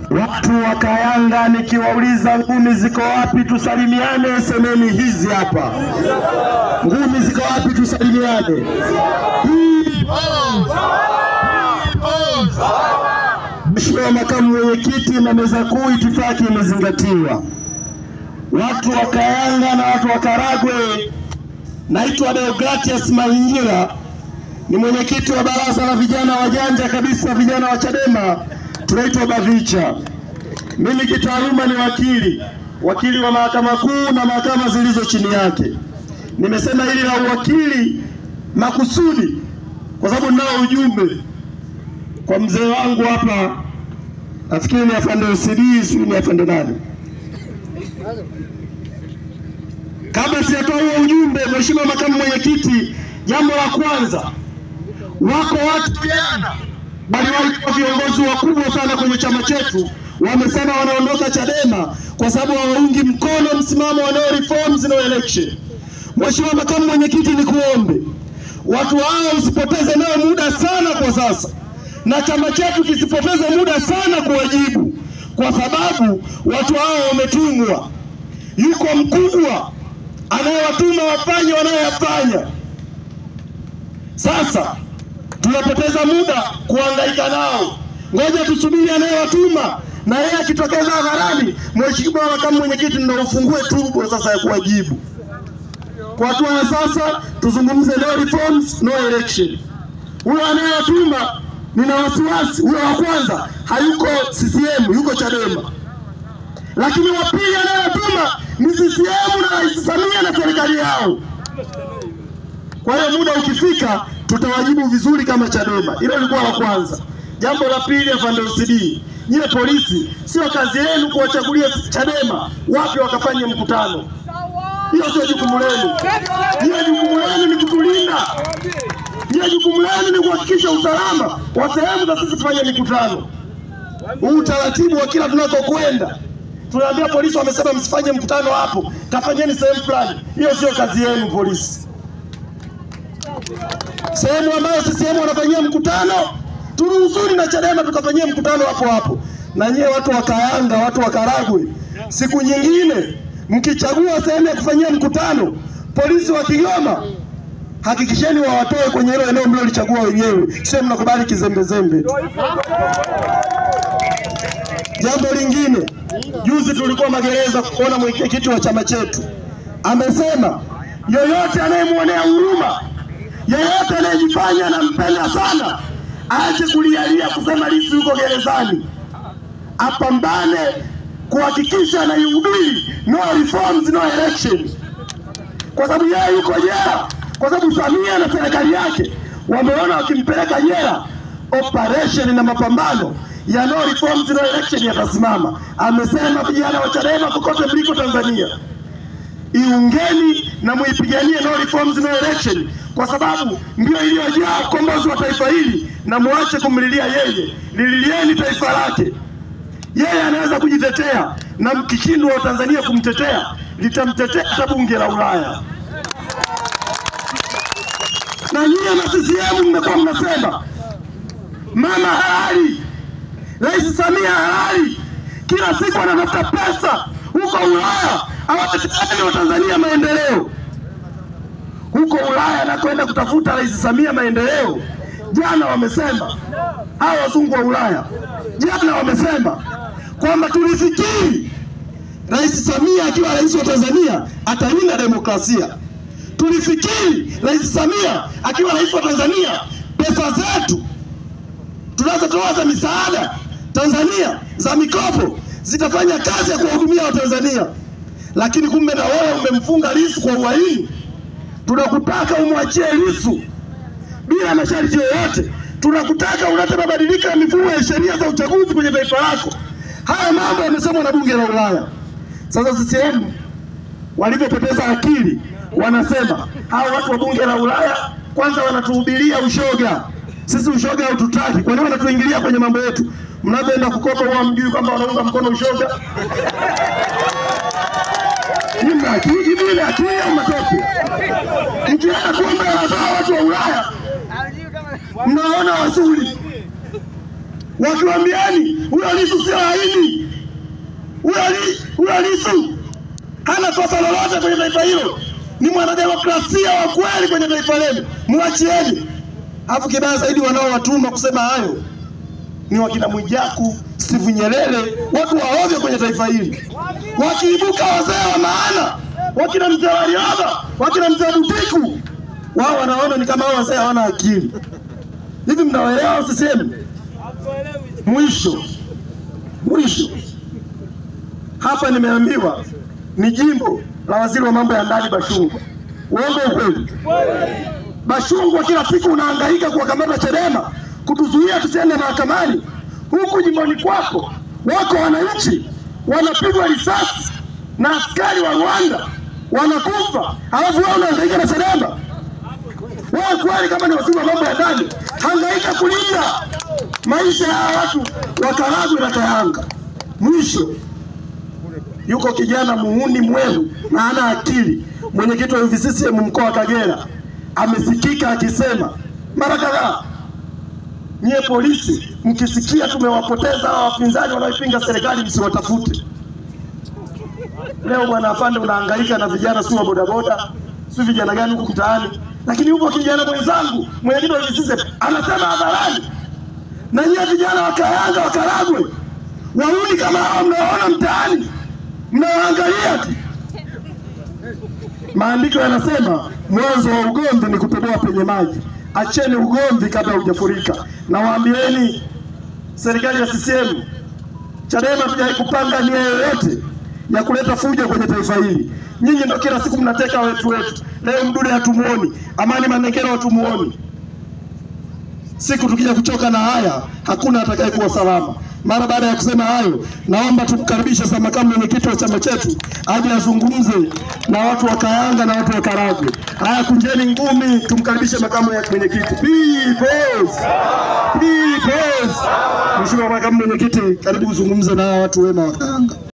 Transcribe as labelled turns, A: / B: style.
A: Watu wa Kayanga nikiwauliza ngumi ziko wapi tusalimiane, semeni hizi hapa. Ngumi ziko wapi tusalimiane? Mheshimiwa Makamu Mwenyekiti na meza kuu, itifaki imezingatiwa. Watu wa Kayanga na watu wa Karagwe, naitwa Deogratius Mahingira, ni mwenyekiti wa baraza la vijana wajanja kabisa, vijana wa Chadema, tunaitwa Bavicha. Mimi kitaaluma ni wakili wa mahakama kuu na mahakama zilizo chini yake. Nimesema hili la uwakili makusudi kwa sababu ninao ujumbe kwa mzee wangu hapa, nafikiri ni afande OCD, sio ni afande nani. Kabla sijatoa huo ujumbe, Mheshimiwa Makamu Mwenyekiti, jambo la kwanza, wako watu vijana bali wao viongozi wakubwa sana kwenye chama chetu wamesema wanaondoka Chadema kwa sababu hawaungi mkono msimamo wa no reforms no election. Mheshimiwa Makamu Mwenyekiti, nikuombe watu hao usipoteze nao muda sana kwa sasa, na chama chetu kisipoteze muda sana kuwajibu, kwa sababu watu hao wametumwa. Yuko mkubwa anayewatuma wafanye wanayoyafanya. Sasa tunapoteza muda kuhangaika nao. Ngoja tusubiri anayewatuma, na yeye akitokeza hadharani, Mheshimiwa Makamu Mwenyekiti, ndio ufungue turbo sasa ya kuwajibu. Kwa hatua ya sasa tuzungumze no reforms no election. Huyo anayewatuma nina wasiwasi, huyo wa kwanza hayuko CCM, yuko Chadema. Lakini wa pili anayewatuma ni CCM na Rais Samia na serikali yao. Kwa hiyo muda ukifika tutawajibu vizuri kama Chadema. Hilo lilikuwa la kwanza. Jambo la pili, afande OCD, nyie polisi sio kazi yenu kuwachagulia Chadema wapi wakafanye mkutano. Hiyo sio jukumu lenu. Hiyo jukumu lenu ni kutulinda. Hiyo jukumu lenu ni kuhakikisha usalama wa sehemu za sisi tufanye mikutano. Huu utaratibu wa kila tunakokwenda tunaambia polisi wamesema msifanye mkutano hapo, kafanyeni sehemu fulani. Hiyo sio kazi yenu polisi. Sehemu ambayo CCM wanafanyia mkutano turuhusuni na Chadema tukafanyia mkutano hapo hapo. Na nyie watu wa Kayanga, watu wa Karagwe, siku nyingine mkichagua sehemu ya kufanyia mkutano, polisi wa Kigoma hakikisheni wawatoe kwenye hilo eneo mlilochagua wenyewe, sio mnakubali kizembezembe. Jambo lingine, juzi tulikuwa magereza kuona mwenyekiti wa chama chetu amesema yoyote anayemuonea huruma, yoyote anayejifanya anampenda sana, aache kulialia kusema Lissu yuko gerezani, apambane kuhakikisha anaihubiri no reforms no election, kwa sababu yeye yuko jela, kwa sababu Samia na serikali yake wameona wakimpeleka jela operation na mapambano ya no reforms no election yatasimama. Amesema vijana wa Chadema kokote mliko Tanzania, iungeni na muipiganie no reforms no election, kwa sababu ndio iliyojaa ukombozi wa taifa hili, na muache kumlilia yeye, lililieni taifa lake. Yeye anaweza kujitetea, na mkishindwa wa Tanzania kumtetea litamtetea hata bunge la Ulaya. Na nyie na CCM mmekuwa mnasema mama halali, Rais Samia halali, kila siku anatafuta pesa huko Ulaya awatendeni wa Tanzania maendeleo. Huko Ulaya anakwenda kutafuta Rais Samia maendeleo. Jana wamesema hao wazungu wa Ulaya, jana wamesema kwamba tulifikiri Rais Samia akiwa rais wa Tanzania atalinda demokrasia. Tulifikiri Rais Samia akiwa rais wa Tanzania pesa zetu tunazotoa za misaada Tanzania za mikopo zitafanya kazi ya kuwahudumia Watanzania. Lakini kumbe na wewe umemfunga Lissu kwa uhaini. Tunakutaka umwachie Lissu bila masharti yoyote. Tunakutaka ulete mabadiliko ya mifumo ya sheria za uchaguzi kwenye taifa lako. Haya mambo yamesemwa na bunge la Ulaya. Sasa CCM walivyopoteza akili wanasema hao watu wa bunge la Ulaya kwanza wanatuhubiria ushoga. Sisi ushoga haututaki. Kwa nini wanatuingilia kwenye mambo yetu? Mnapoenda kukopa wao mjui kwamba wanaunga mkono ushoga? Nini akiji bila akili au matope? Mkienda kuomba watu wa Ulaya mnaona wazuri. wakiwaambiani huyo Lissu sio haini, huyo Lissu hana kosa lolote kwenye taifa hilo, ni mwanademokrasia wa kweli kwenye taifa lenu, muachieni. Alafu kibaya zaidi wanaowatuma kusema hayo ni wakina Mwijaku, Steve Nyerere, watu waovyo kwenye taifa hili. Wakiibuka wazee wa maana, wakina mzee Warioba, wakina mzee Butiku, wao wanaona ni kama wazee hawana akili. Hivi mnaelewa CCM? Mwisho hapa nimeambiwa ni jimbo la waziri wa mambo ya ndani Bashungwa. Uongo ukweli? Bashungwa kila siku unahangaika kuwakamata Chadema, kutuzuia tusiende mahakamani. Huku jimboni kwako wako wananchi wanapigwa risasi na askari wa Rwanda wanakufa, alafu wewe unahangaika na Chadema. Wewe kweli kama ni waziri wa mambo ya ndani, hangaika kulinda maisha ya watu wa Karagwe na Tayanga. Mwisho yuko kijana muhuni mwehu na hana akili, mwenyekiti wa UVCCM mkoa wa Kagera, amesikika akisema mara kadhaa, nyie polisi mkisikia tumewapoteza hawa wapinzani wanaoipinga serikali msiwatafute. Leo bwana afande unahangaika na vijana si wa bodaboda, si vijana gani huko mtaani, lakini yupo kijana mwenzangu mwenyekiti wa UVCCM anasema hadharani, na nyie vijana wa Kayanga wa Karagwe wauni kama hao mnaoona mtaani mnaangalia tu. Maandiko yanasema mwanzo wa ugomvi ni kutoboa penye maji. Acheni ugomvi kabla hujafurika. Na waambieni serikali ya CCM, Chadema haikupanga nia yoyote ya kuleta fujo kwenye taifa hili. Nyinyi ndio kila siku mnateka wetu. Leo Mdude hatumuoni, Amani Manekera hatumuoni. Siku tukija kuchoka na haya, hakuna atakayekuwa salama. Mara baada ya kusema hayo, naomba tumkaribishe sasa makamu mwenyekiti wa chama chetu aje azungumze na watu wa Kayanga na watu wa Karagwe. Haya, kunjeni ngumi tumkaribishe makamu mwenyekiti. Peoples. Mheshimiwa makamu mwenyekiti, karibu uzungumze na watu wema wa Kayanga.